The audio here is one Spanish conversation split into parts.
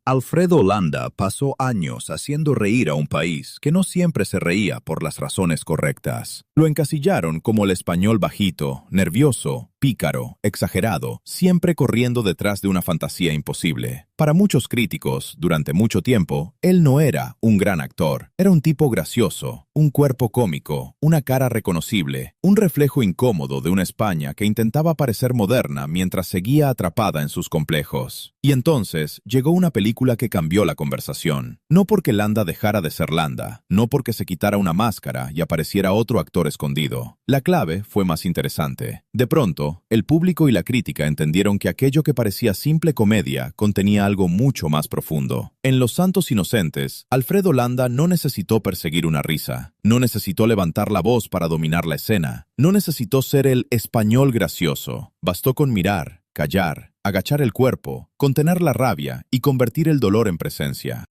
Alfredo Landa pasó años haciendo reír a un país que no siempre se reía por las razones correctas. Lo encasillaron como el español bajito, nervioso, pícaro, exagerado, siempre corriendo detrás de una fantasía imposible. Para muchos críticos, durante mucho tiempo, él no era un gran actor. Era un tipo gracioso, un cuerpo cómico, una cara reconocible, un reflejo incómodo de una España que intentaba parecer moderna mientras seguía atrapada en sus complejos. Y entonces llegó una película que cambió la conversación. No porque Landa dejara de ser Landa, no porque se quitara una máscara y apareciera otro actor escondido. La clave fue más interesante. De pronto, el público y la crítica entendieron que aquello que parecía simple comedia contenía algo mucho más profundo. En Los Santos Inocentes, Alfredo Landa no necesitó perseguir una risa, no necesitó levantar la voz para dominar la escena, no necesitó ser el español gracioso. Bastó con mirar, callar, agachar el cuerpo, contener la rabia y convertir el dolor en presencia.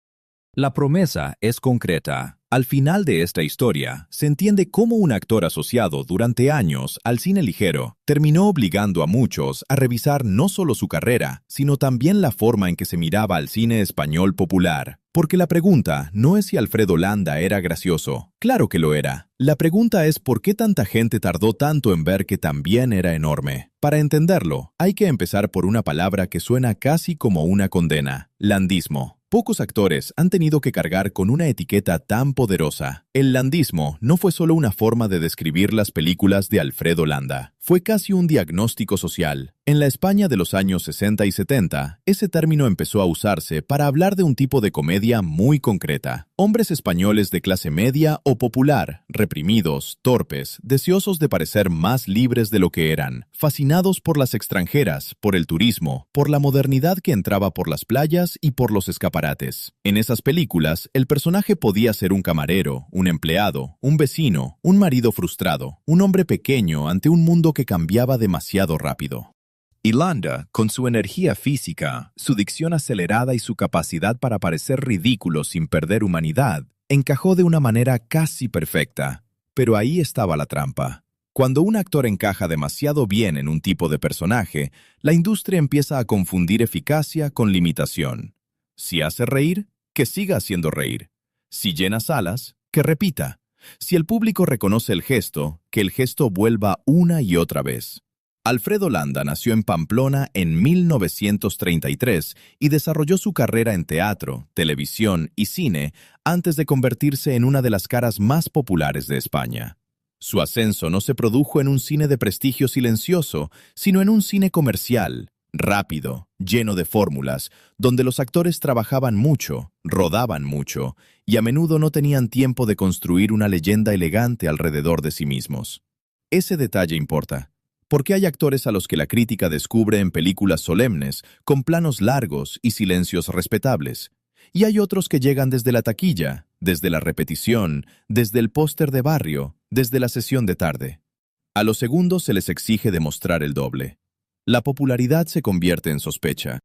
La promesa es concreta. Al final de esta historia, se entiende cómo un actor asociado durante años al cine ligero terminó obligando a muchos a revisar no solo su carrera, sino también la forma en que se miraba al cine español popular. Porque la pregunta no es si Alfredo Landa era gracioso. Claro que lo era. La pregunta es por qué tanta gente tardó tanto en ver que también era enorme. Para entenderlo, hay que empezar por una palabra que suena casi como una condena: landismo. Pocos actores han tenido que cargar con una etiqueta tan poderosa. El landismo no fue solo una forma de describir las películas de Alfredo Landa. Fue casi un diagnóstico social. En la España de los años 60 y 70, ese término empezó a usarse para hablar de un tipo de comedia muy concreta. Hombres españoles de clase media o popular, reprimidos, torpes, deseosos de parecer más libres de lo que eran, fascinados por las extranjeras, por el turismo, por la modernidad que entraba por las playas y por los escaparates. En esas películas, el personaje podía ser un camarero, un empleado, un vecino, un marido frustrado, un hombre pequeño ante un mundo que cambiaba demasiado rápido. Y Landa, con su energía física, su dicción acelerada y su capacidad para parecer ridículo sin perder humanidad, encajó de una manera casi perfecta. Pero ahí estaba la trampa. Cuando un actor encaja demasiado bien en un tipo de personaje, la industria empieza a confundir eficacia con limitación. Si hace reír, que siga haciendo reír. Si llena salas, que repita. Si el público reconoce el gesto, que el gesto vuelva una y otra vez. Alfredo Landa nació en Pamplona en 1933 y desarrolló su carrera en teatro, televisión y cine antes de convertirse en una de las caras más populares de España. Su ascenso no se produjo en un cine de prestigio silencioso, sino en un cine comercial, rápido, lleno de fórmulas, donde los actores trabajaban mucho, rodaban mucho y a menudo no tenían tiempo de construir una leyenda elegante alrededor de sí mismos. Ese detalle importa, porque hay actores a los que la crítica descubre en películas solemnes, con planos largos y silencios respetables, y hay otros que llegan desde la taquilla, desde la repetición, desde el póster de barrio, desde la sesión de tarde. A los segundos se les exige demostrar el doble. La popularidad se convierte en sospecha.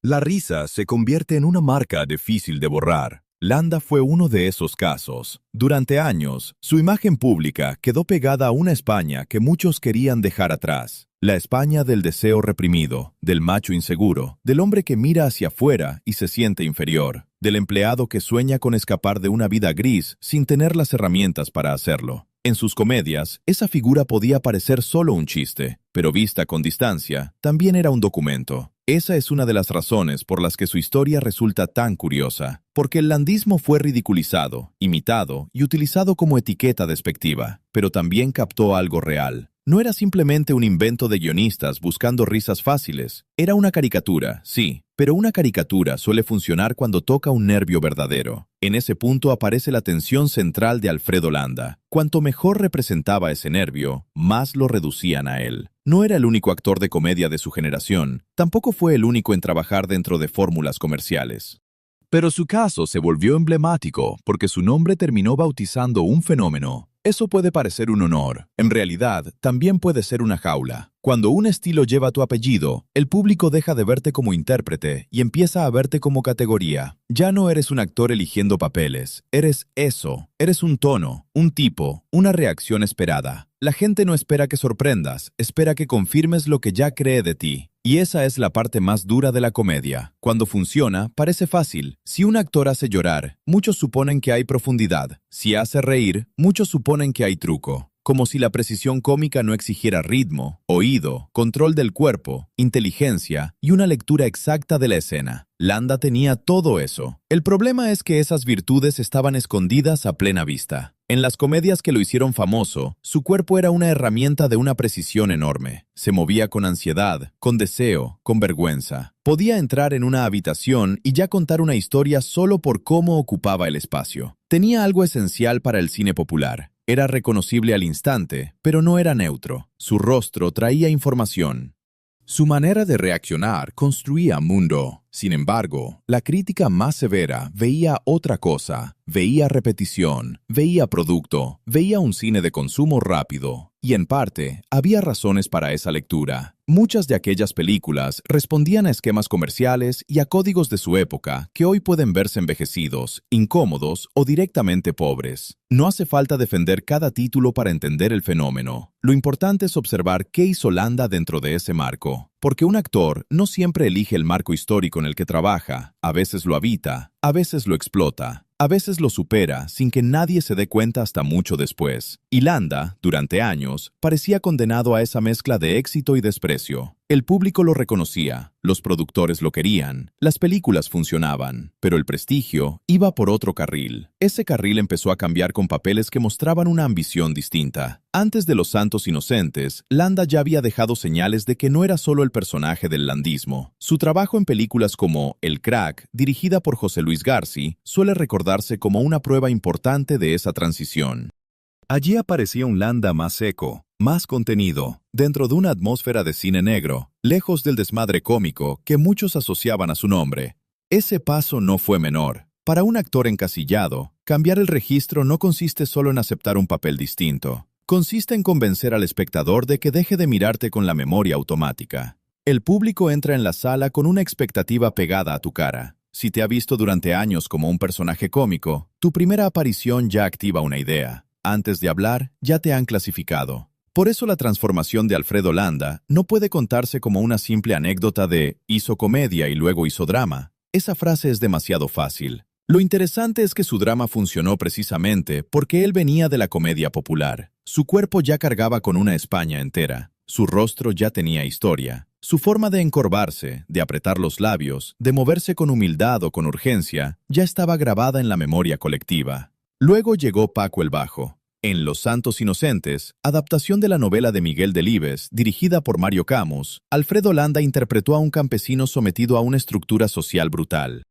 La risa se convierte en una marca difícil de borrar. Landa fue uno de esos casos. Durante años, su imagen pública quedó pegada a una España que muchos querían dejar atrás. La España del deseo reprimido, del macho inseguro, del hombre que mira hacia afuera y se siente inferior, del empleado que sueña con escapar de una vida gris sin tener las herramientas para hacerlo. En sus comedias, esa figura podía parecer solo un chiste, pero vista con distancia, también era un documento. Esa es una de las razones por las que su historia resulta tan curiosa, porque el landismo fue ridiculizado, imitado y utilizado como etiqueta despectiva, pero también captó algo real. No era simplemente un invento de guionistas buscando risas fáciles. Era una caricatura, sí, pero una caricatura suele funcionar cuando toca un nervio verdadero. En ese punto aparece la tensión central de Alfredo Landa. Cuanto mejor representaba ese nervio, más lo reducían a él. No era el único actor de comedia de su generación, tampoco fue el único en trabajar dentro de fórmulas comerciales. Pero su caso se volvió emblemático porque su nombre terminó bautizando un fenómeno. Eso puede parecer un honor. En realidad, también puede ser una jaula. Cuando un estilo lleva tu apellido, el público deja de verte como intérprete y empieza a verte como categoría. Ya no eres un actor eligiendo papeles. Eres eso. Eres un tono, un tipo, una reacción esperada. La gente no espera que sorprendas, espera que confirmes lo que ya cree de ti. Y esa es la parte más dura de la comedia. Cuando funciona, parece fácil. Si un actor hace llorar, muchos suponen que hay profundidad. Si hace reír, muchos suponen que hay truco. Como si la precisión cómica no exigiera ritmo, oído, control del cuerpo, inteligencia y una lectura exacta de la escena. Landa tenía todo eso. El problema es que esas virtudes estaban escondidas a plena vista. En las comedias que lo hicieron famoso, su cuerpo era una herramienta de una precisión enorme. Se movía con ansiedad, con deseo, con vergüenza. Podía entrar en una habitación y ya contar una historia solo por cómo ocupaba el espacio. Tenía algo esencial para el cine popular. Era reconocible al instante, pero no era neutro. Su rostro traía información. Su manera de reaccionar construía mundo. Sin embargo, la crítica más severa veía otra cosa. Veía repetición, veía producto, veía un cine de consumo rápido. Y en parte, había razones para esa lectura. Muchas de aquellas películas respondían a esquemas comerciales y a códigos de su época que hoy pueden verse envejecidos, incómodos o directamente pobres. No hace falta defender cada título para entender el fenómeno. Lo importante es observar qué hizo Landa dentro de ese marco. Porque un actor no siempre elige el marco histórico en el que trabaja. A veces lo habita, a veces lo explota. A veces lo supera sin que nadie se dé cuenta hasta mucho después. Y Landa, durante años, parecía condenado a esa mezcla de éxito y desprecio. El público lo reconocía, los productores lo querían, las películas funcionaban, pero el prestigio iba por otro carril. Ese carril empezó a cambiar con papeles que mostraban una ambición distinta. Antes de Los Santos Inocentes, Landa ya había dejado señales de que no era solo el personaje del landismo. Su trabajo en películas como El Crack, dirigida por José Luis García, suele recordarse como una prueba importante de esa transición. Allí aparecía un Landa más seco, más contenido, dentro de una atmósfera de cine negro, lejos del desmadre cómico que muchos asociaban a su nombre. Ese paso no fue menor. Para un actor encasillado, cambiar el registro no consiste solo en aceptar un papel distinto. Consiste en convencer al espectador de que deje de mirarte con la memoria automática. El público entra en la sala con una expectativa pegada a tu cara. Si te ha visto durante años como un personaje cómico, tu primera aparición ya activa una idea. Antes de hablar, ya te han clasificado. Por eso la transformación de Alfredo Landa no puede contarse como una simple anécdota de hizo comedia y luego hizo drama. Esa frase es demasiado fácil. Lo interesante es que su drama funcionó precisamente porque él venía de la comedia popular. Su cuerpo ya cargaba con una España entera. Su rostro ya tenía historia. Su forma de encorvarse, de apretar los labios, de moverse con humildad o con urgencia, ya estaba grabada en la memoria colectiva. Luego llegó Paco el Bajo. En Los Santos Inocentes, adaptación de la novela de Miguel Delibes, dirigida por Mario Camus, Alfredo Landa interpretó a un campesino sometido a una estructura social brutal.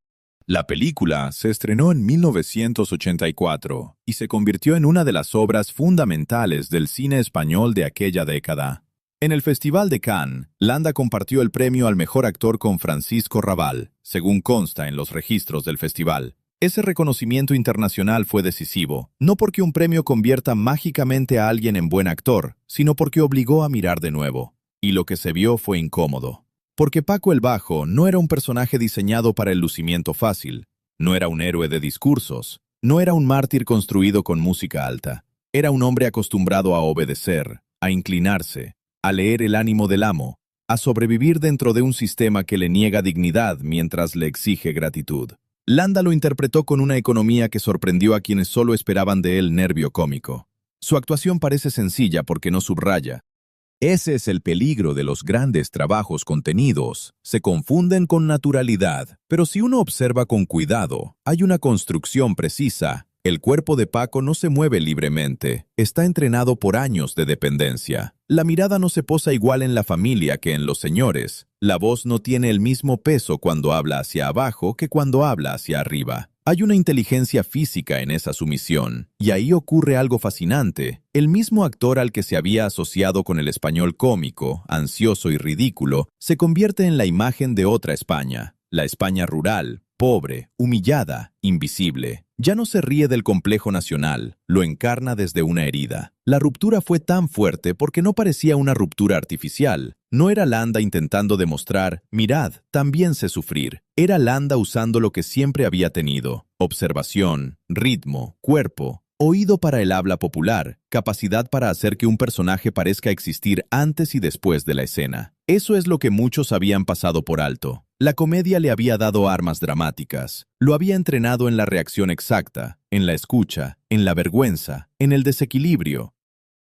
La película se estrenó en 1984 y se convirtió en una de las obras fundamentales del cine español de aquella década. En el Festival de Cannes, Landa compartió el premio al mejor actor con Francisco Rabal, según consta en los registros del festival. Ese reconocimiento internacional fue decisivo, no porque un premio convierta mágicamente a alguien en buen actor, sino porque obligó a mirar de nuevo. Y lo que se vio fue incómodo. Porque Paco el Bajo no era un personaje diseñado para el lucimiento fácil, no era un héroe de discursos, no era un mártir construido con música alta. Era un hombre acostumbrado a obedecer, a inclinarse, a leer el ánimo del amo, a sobrevivir dentro de un sistema que le niega dignidad mientras le exige gratitud. Landa lo interpretó con una economía que sorprendió a quienes solo esperaban de él nervio cómico. Su actuación parece sencilla porque no subraya. Ese es el peligro de los grandes trabajos contenidos. Se confunden con naturalidad, pero si uno observa con cuidado, hay una construcción precisa. El cuerpo de Paco no se mueve libremente, está entrenado por años de dependencia. La mirada no se posa igual en la familia que en los señores. La voz no tiene el mismo peso cuando habla hacia abajo que cuando habla hacia arriba. Hay una inteligencia física en esa sumisión, y ahí ocurre algo fascinante. El mismo actor al que se había asociado con el español cómico, ansioso y ridículo, se convierte en la imagen de otra España, la España rural, pobre, humillada, invisible. Ya no se ríe del complejo nacional, lo encarna desde una herida. La ruptura fue tan fuerte porque no parecía una ruptura artificial. No era Landa intentando demostrar, mirad, también sé sufrir. Era Landa usando lo que siempre había tenido: observación, ritmo, cuerpo. oído para el habla popular, capacidad para hacer que un personaje parezca existir antes y después de la escena. Eso es lo que muchos habían pasado por alto. La comedia le había dado armas dramáticas. Lo había entrenado en la reacción exacta, en la escucha, en la vergüenza, en el desequilibrio,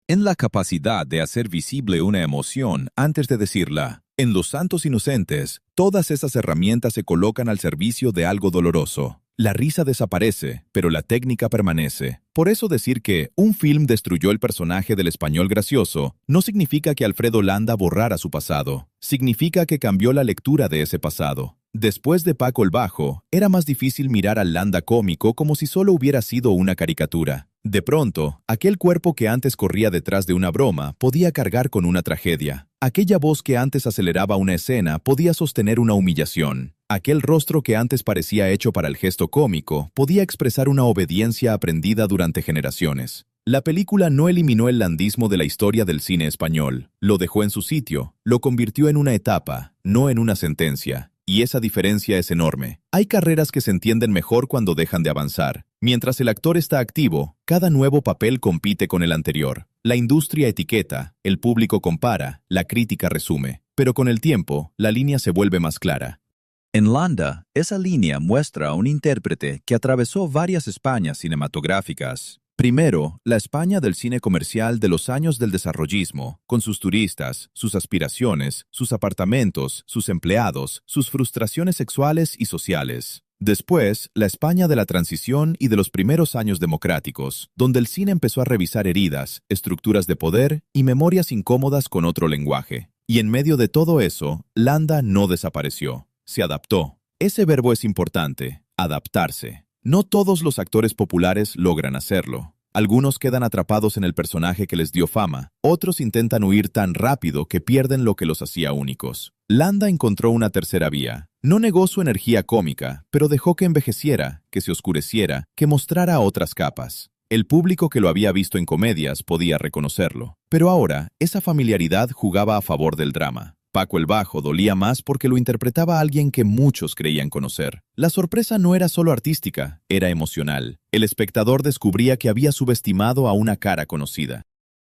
en la capacidad de hacer visible una emoción antes de decirla. En Los Santos Inocentes, todas esas herramientas se colocan al servicio de algo doloroso. La risa desaparece, pero la técnica permanece. Por eso decir que un film destruyó el personaje del español gracioso no significa que Alfredo Landa borrara su pasado. Significa que cambió la lectura de ese pasado. Después de Paco el Bajo, era más difícil mirar al Landa cómico como si solo hubiera sido una caricatura. De pronto, aquel cuerpo que antes corría detrás de una broma podía cargar con una tragedia. Aquella voz que antes aceleraba una escena podía sostener una humillación. Aquel rostro que antes parecía hecho para el gesto cómico podía expresar una obediencia aprendida durante generaciones. La película no eliminó el landismo de la historia del cine español. Lo dejó en su sitio, lo convirtió en una etapa, no en una sentencia. Y esa diferencia es enorme. Hay carreras que se entienden mejor cuando dejan de avanzar. Mientras el actor está activo, cada nuevo papel compite con el anterior. La industria etiqueta, el público compara, la crítica resume. Pero con el tiempo, la línea se vuelve más clara. En Landa, esa línea muestra a un intérprete que atravesó varias Españas cinematográficas. Primero, la España del cine comercial de los años del desarrollismo, con sus turistas, sus aspiraciones, sus apartamentos, sus empleados, sus frustraciones sexuales y sociales. Después, la España de la transición y de los primeros años democráticos, donde el cine empezó a revisar heridas, estructuras de poder y memorias incómodas con otro lenguaje. Y en medio de todo eso, Landa no desapareció, se adaptó. Ese verbo es importante, adaptarse. No todos los actores populares logran hacerlo. Algunos quedan atrapados en el personaje que les dio fama, otros intentan huir tan rápido que pierden lo que los hacía únicos. Landa encontró una tercera vía. No negó su energía cómica, pero dejó que envejeciera, que se oscureciera, que mostrara otras capas. El público que lo había visto en comedias podía reconocerlo. Pero ahora, esa familiaridad jugaba a favor del drama. Paco el Bajo dolía más porque lo interpretaba alguien que muchos creían conocer. La sorpresa no era solo artística, era emocional. El espectador descubría que había subestimado a una cara conocida.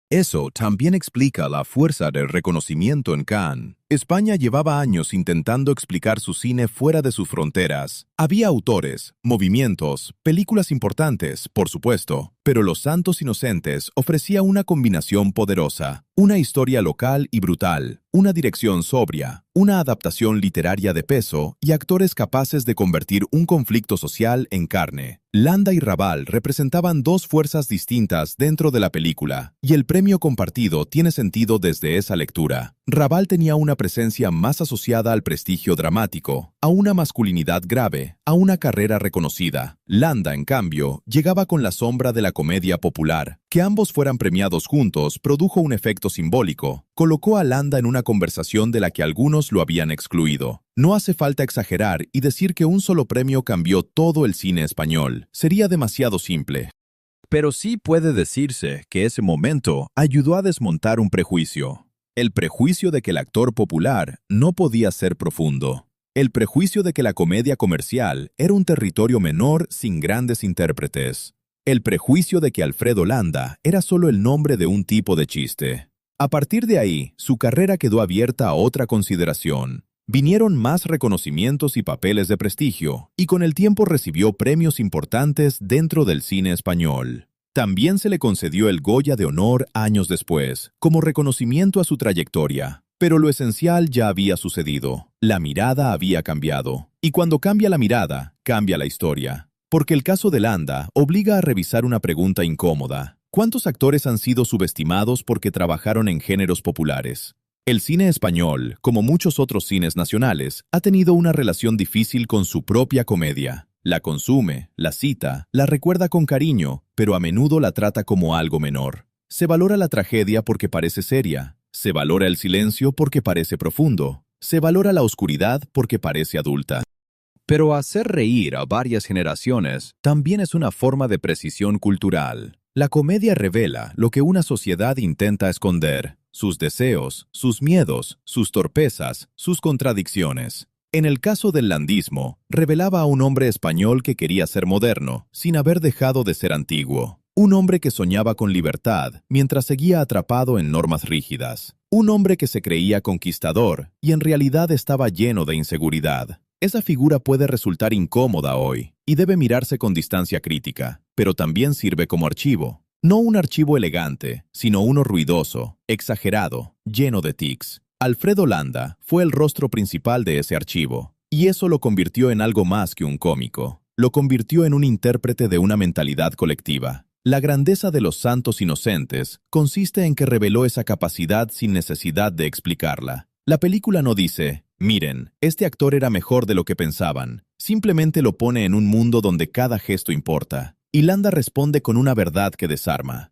Eso también explica la fuerza del reconocimiento en Cannes. España llevaba años intentando explicar su cine fuera de sus fronteras. Había autores, movimientos, películas importantes, por supuesto, pero Los Santos Inocentes ofrecía una combinación poderosa. Una historia local y brutal, una dirección sobria, una adaptación literaria de peso y actores capaces de convertir un conflicto social en carne. Landa y Raval representaban dos fuerzas distintas dentro de la película, y el premio compartido tiene sentido desde esa lectura. Raval tenía una presencia más asociada al prestigio dramático, a una masculinidad grave, a una carrera reconocida. Landa, en cambio, llegaba con la sombra de la comedia popular. Que ambos fueran premiados juntos produjo un efecto simbólico. Colocó a Landa en una conversación de la que algunos lo habían excluido. No hace falta exagerar y decir que un solo premio cambió todo el cine español. Sería demasiado simple. Pero sí puede decirse que ese momento ayudó a desmontar un prejuicio. El prejuicio de que el actor popular no podía ser profundo. El prejuicio de que la comedia comercial era un territorio menor sin grandes intérpretes. El prejuicio de que Alfredo Landa era solo el nombre de un tipo de chiste. A partir de ahí, su carrera quedó abierta a otra consideración. Vinieron más reconocimientos y papeles de prestigio, y con el tiempo recibió premios importantes dentro del cine español. También se le concedió el Goya de Honor años después, como reconocimiento a su trayectoria. Pero lo esencial ya había sucedido. La mirada había cambiado. Y cuando cambia la mirada, cambia la historia. Porque el caso de Landa obliga a revisar una pregunta incómoda. ¿Cuántos actores han sido subestimados porque trabajaron en géneros populares? El cine español, como muchos otros cines nacionales, ha tenido una relación difícil con su propia comedia. La consume, la cita, la recuerda con cariño, pero a menudo la trata como algo menor. Se valora la tragedia porque parece seria. Se valora el silencio porque parece profundo. Se valora la oscuridad porque parece adulta. Pero hacer reír a varias generaciones también es una forma de precisión cultural. La comedia revela lo que una sociedad intenta esconder, sus deseos, sus miedos, sus torpezas, sus contradicciones. En el caso del landismo, revelaba a un hombre español que quería ser moderno, sin haber dejado de ser antiguo. Un hombre que soñaba con libertad mientras seguía atrapado en normas rígidas. Un hombre que se creía conquistador y en realidad estaba lleno de inseguridad. Esa figura puede resultar incómoda hoy y debe mirarse con distancia crítica, pero también sirve como archivo. No un archivo elegante, sino uno ruidoso, exagerado, lleno de tics. Alfredo Landa fue el rostro principal de ese archivo, y eso lo convirtió en algo más que un cómico. Lo convirtió en un intérprete de una mentalidad colectiva. La grandeza de Los Santos Inocentes consiste en que reveló esa capacidad sin necesidad de explicarla. La película no dice, miren, este actor era mejor de lo que pensaban. Simplemente lo pone en un mundo donde cada gesto importa. Y Landa responde con una verdad que desarma.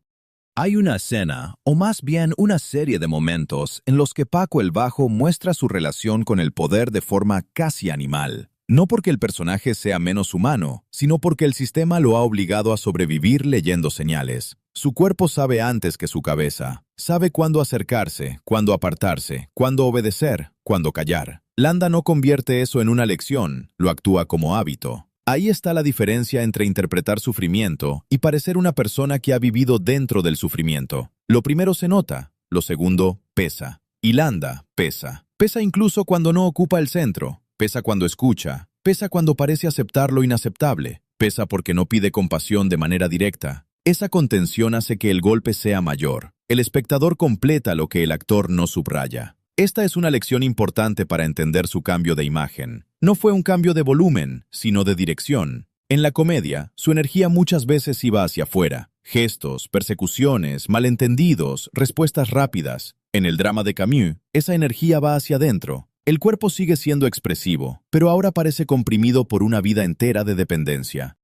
Hay una escena, o más bien una serie de momentos, en los que Paco el Bajo muestra su relación con el poder de forma casi animal. No porque el personaje sea menos humano, sino porque el sistema lo ha obligado a sobrevivir leyendo señales. Su cuerpo sabe antes que su cabeza. Sabe cuándo acercarse, cuándo apartarse, cuándo obedecer, cuándo callar. Landa no convierte eso en una lección, lo actúa como hábito. Ahí está la diferencia entre interpretar sufrimiento y parecer una persona que ha vivido dentro del sufrimiento. Lo primero se nota, lo segundo pesa. Y Landa pesa. Pesa incluso cuando no ocupa el centro. Pesa cuando escucha, pesa cuando parece aceptar lo inaceptable, pesa porque no pide compasión de manera directa. Esa contención hace que el golpe sea mayor. El espectador completa lo que el actor no subraya. Esta es una lección importante para entender su cambio de imagen. No fue un cambio de volumen, sino de dirección. En la comedia, su energía muchas veces iba hacia afuera. Gestos, persecuciones, malentendidos, respuestas rápidas. En el drama de Camus, esa energía va hacia adentro. El cuerpo sigue siendo expresivo, pero ahora parece comprimido por una vida entera de dependencia.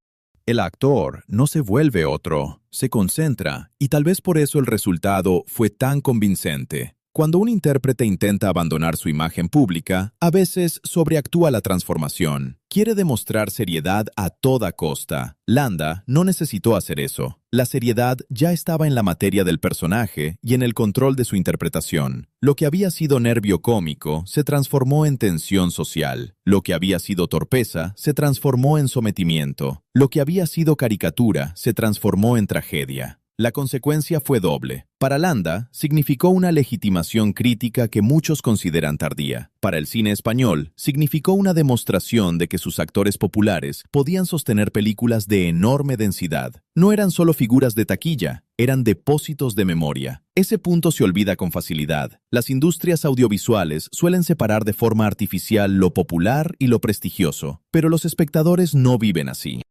El actor no se vuelve otro, se concentra, y tal vez por eso el resultado fue tan convincente. Cuando un intérprete intenta abandonar su imagen pública, a veces sobreactúa la transformación. Quiere demostrar seriedad a toda costa. Landa no necesitó hacer eso. La seriedad ya estaba en la materia del personaje y en el control de su interpretación. Lo que había sido nervio cómico se transformó en tensión social. Lo que había sido torpeza se transformó en sometimiento. Lo que había sido caricatura se transformó en tragedia. La consecuencia fue doble. Para Landa, significó una legitimación crítica que muchos consideran tardía. Para el cine español, significó una demostración de que sus actores populares podían sostener películas de enorme densidad. No eran solo figuras de taquilla, eran depósitos de memoria. Ese punto se olvida con facilidad. Las industrias audiovisuales suelen separar de forma artificial lo popular y lo prestigioso, pero los espectadores no viven así.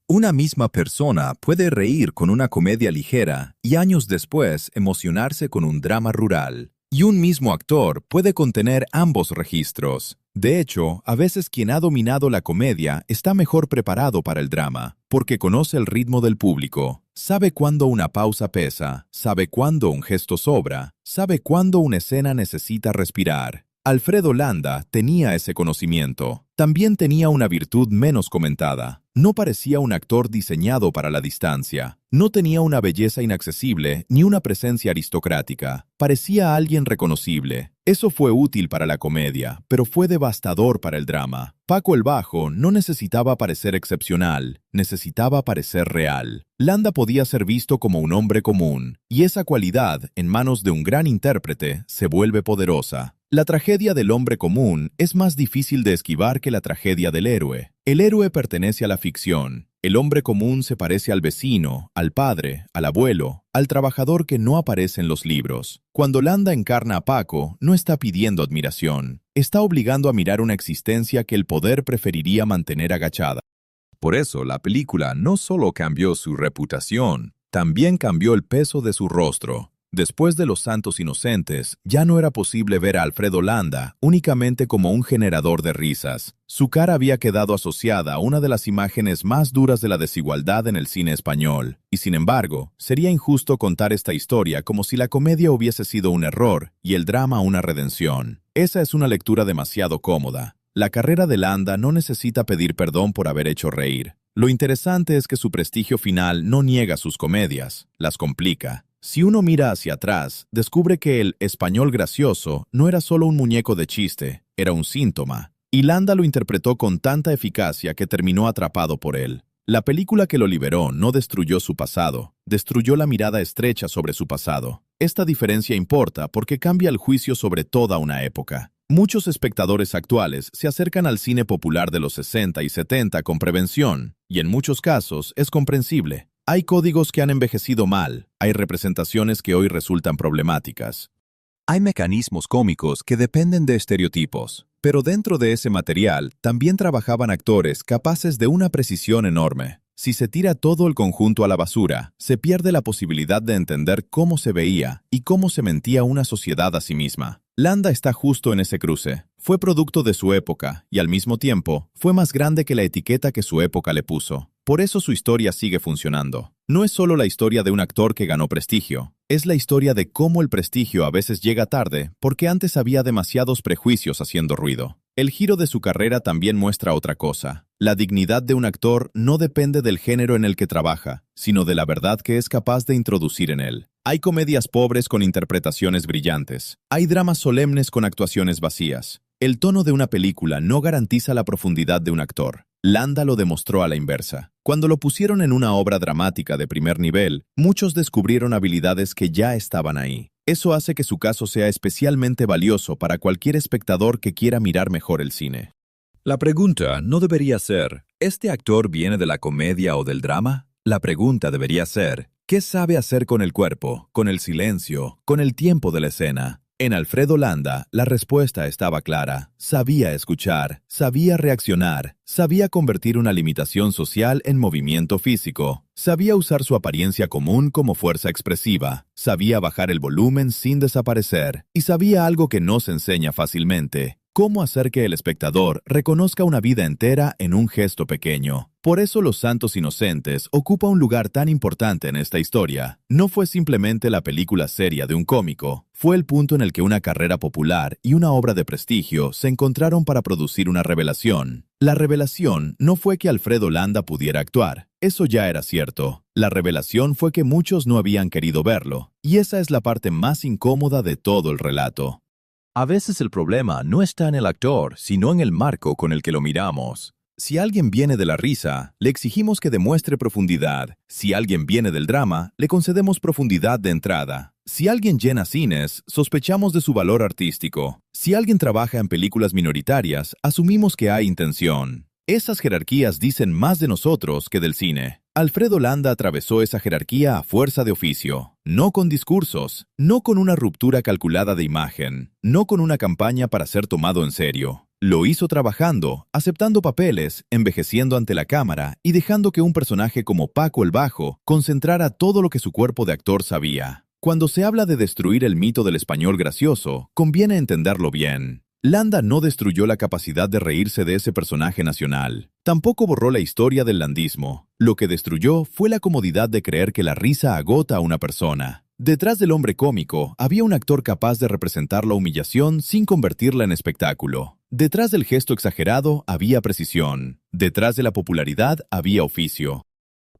Una misma persona puede reír con una comedia ligera y años después emocionarse con un drama rural. Y un mismo actor puede contener ambos registros. De hecho, a veces quien ha dominado la comedia está mejor preparado para el drama, porque conoce el ritmo del público, sabe cuándo una pausa pesa, sabe cuándo un gesto sobra, sabe cuándo una escena necesita respirar. Alfredo Landa tenía ese conocimiento. También tenía una virtud menos comentada. No parecía un actor diseñado para la distancia. No tenía una belleza inaccesible ni una presencia aristocrática. Parecía alguien reconocible. Eso fue útil para la comedia, pero fue devastador para el drama. Paco el Bajo no necesitaba parecer excepcional, necesitaba parecer real. Landa podía ser visto como un hombre común, y esa cualidad, en manos de un gran intérprete, se vuelve poderosa. La tragedia del hombre común es más difícil de esquivar que la tragedia del héroe. El héroe pertenece a la ficción. El hombre común se parece al vecino, al padre, al abuelo, al trabajador que no aparece en los libros. Cuando Landa encarna a Paco, no está pidiendo admiración. Está obligando a mirar una existencia que el poder preferiría mantener agachada. Por eso, la película no solo cambió su reputación, también cambió el peso de su rostro. Después de Los Santos Inocentes, ya no era posible ver a Alfredo Landa únicamente como un generador de risas. Su cara había quedado asociada a una de las imágenes más duras de la desigualdad en el cine español. Y sin embargo, sería injusto contar esta historia como si la comedia hubiese sido un error y el drama una redención. Esa es una lectura demasiado cómoda. La carrera de Landa no necesita pedir perdón por haber hecho reír. Lo interesante es que su prestigio final no niega sus comedias, las complica. Si uno mira hacia atrás, descubre que el español gracioso no era solo un muñeco de chiste, era un síntoma. Y Landa lo interpretó con tanta eficacia que terminó atrapado por él. La película que lo liberó no destruyó su pasado, destruyó la mirada estrecha sobre su pasado. Esta diferencia importa porque cambia el juicio sobre toda una época. Muchos espectadores actuales se acercan al cine popular de los 60 y 70 con prevención, y en muchos casos es comprensible. Hay códigos que han envejecido mal, hay representaciones que hoy resultan problemáticas. Hay mecanismos cómicos que dependen de estereotipos, pero dentro de ese material también trabajaban actores capaces de una precisión enorme. Si se tira todo el conjunto a la basura, se pierde la posibilidad de entender cómo se veía y cómo se mentía una sociedad a sí misma. Landa está justo en ese cruce. Fue producto de su época y al mismo tiempo fue más grande que la etiqueta que su época le puso. Por eso su historia sigue funcionando. No es solo la historia de un actor que ganó prestigio, es la historia de cómo el prestigio a veces llega tarde porque antes había demasiados prejuicios haciendo ruido. El giro de su carrera también muestra otra cosa. La dignidad de un actor no depende del género en el que trabaja, sino de la verdad que es capaz de introducir en él. Hay comedias pobres con interpretaciones brillantes. Hay dramas solemnes con actuaciones vacías. El tono de una película no garantiza la profundidad de un actor. Landa lo demostró a la inversa. Cuando lo pusieron en una obra dramática de primer nivel, muchos descubrieron habilidades que ya estaban ahí. Eso hace que su caso sea especialmente valioso para cualquier espectador que quiera mirar mejor el cine. La pregunta no debería ser, ¿este actor viene de la comedia o del drama? La pregunta debería ser, ¿qué sabe hacer con el cuerpo, con el silencio, con el tiempo de la escena? En Alfredo Landa, la respuesta estaba clara. Sabía escuchar, sabía reaccionar, sabía convertir una limitación social en movimiento físico, sabía usar su apariencia común como fuerza expresiva, sabía bajar el volumen sin desaparecer, y sabía algo que no se enseña fácilmente: cómo hacer que el espectador reconozca una vida entera en un gesto pequeño. Por eso Los Santos Inocentes ocupa un lugar tan importante en esta historia. No fue simplemente la película seria de un cómico, fue el punto en el que una carrera popular y una obra de prestigio se encontraron para producir una revelación. La revelación no fue que Alfredo Landa pudiera actuar, eso ya era cierto. La revelación fue que muchos no habían querido verlo, y esa es la parte más incómoda de todo el relato. A veces el problema no está en el actor, sino en el marco con el que lo miramos. Si alguien viene de la risa, le exigimos que demuestre profundidad. Si alguien viene del drama, le concedemos profundidad de entrada. Si alguien llena cines, sospechamos de su valor artístico. Si alguien trabaja en películas minoritarias, asumimos que hay intención. Esas jerarquías dicen más de nosotros que del cine. Alfredo Landa atravesó esa jerarquía a fuerza de oficio, no con discursos, no con una ruptura calculada de imagen, no con una campaña para ser tomado en serio. Lo hizo trabajando, aceptando papeles, envejeciendo ante la cámara y dejando que un personaje como Paco el Bajo concentrara todo lo que su cuerpo de actor sabía. Cuando se habla de destruir el mito del español gracioso, conviene entenderlo bien. Landa no destruyó la capacidad de reírse de ese personaje nacional. Tampoco borró la historia del landismo. Lo que destruyó fue la comodidad de creer que la risa agota a una persona. Detrás del hombre cómico había un actor capaz de representar la humillación sin convertirla en espectáculo. Detrás del gesto exagerado había precisión. Detrás de la popularidad había oficio.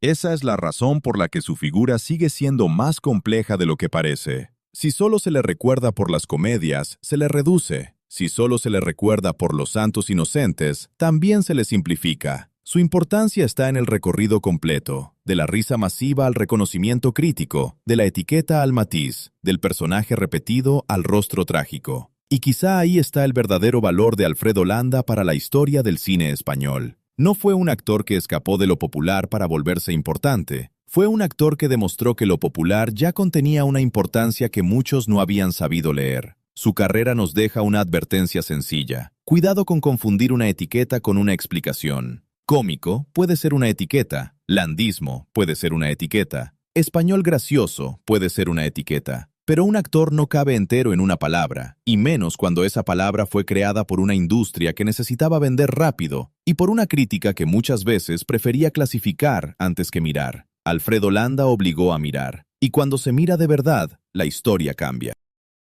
Esa es la razón por la que su figura sigue siendo más compleja de lo que parece. Si solo se le recuerda por las comedias, se le reduce. Si solo se le recuerda por Los Santos Inocentes, también se le simplifica. Su importancia está en el recorrido completo, de la risa masiva al reconocimiento crítico, de la etiqueta al matiz, del personaje repetido al rostro trágico. Y quizá ahí está el verdadero valor de Alfredo Landa para la historia del cine español. No fue un actor que escapó de lo popular para volverse importante. Fue un actor que demostró que lo popular ya contenía una importancia que muchos no habían sabido leer. Su carrera nos deja una advertencia sencilla. Cuidado con confundir una etiqueta con una explicación. Cómico puede ser una etiqueta, landismo puede ser una etiqueta, español gracioso puede ser una etiqueta, pero un actor no cabe entero en una palabra, y menos cuando esa palabra fue creada por una industria que necesitaba vender rápido y por una crítica que muchas veces prefería clasificar antes que mirar. Alfredo Landa obligó a mirar, y cuando se mira de verdad, la historia cambia.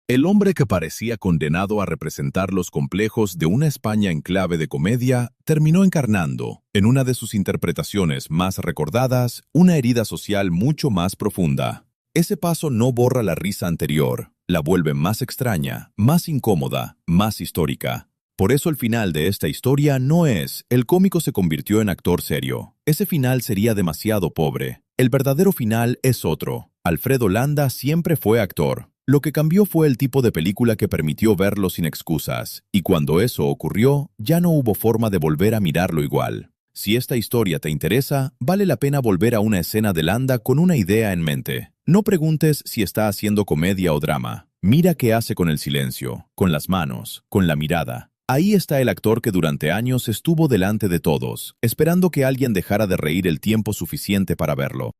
El hombre que parecía condenado a representar los complejos de una España en clave de comedia terminó encarnando, en una de sus interpretaciones más recordadas, una herida social mucho más profunda. Ese paso no borra la risa anterior, la vuelve más extraña, más incómoda, más histórica. Por eso el final de esta historia no es: el cómico se convirtió en actor serio. Ese final sería demasiado pobre. El verdadero final es otro. Alfredo Landa siempre fue actor. Lo que cambió fue el tipo de película que permitió verlo sin excusas, y cuando eso ocurrió, ya no hubo forma de volver a mirarlo igual. Si esta historia te interesa, vale la pena volver a una escena de Landa con una idea en mente. No preguntes si está haciendo comedia o drama. Mira qué hace con el silencio, con las manos, con la mirada. Ahí está el actor que durante años estuvo delante de todos, esperando que alguien dejara de reír el tiempo suficiente para verlo.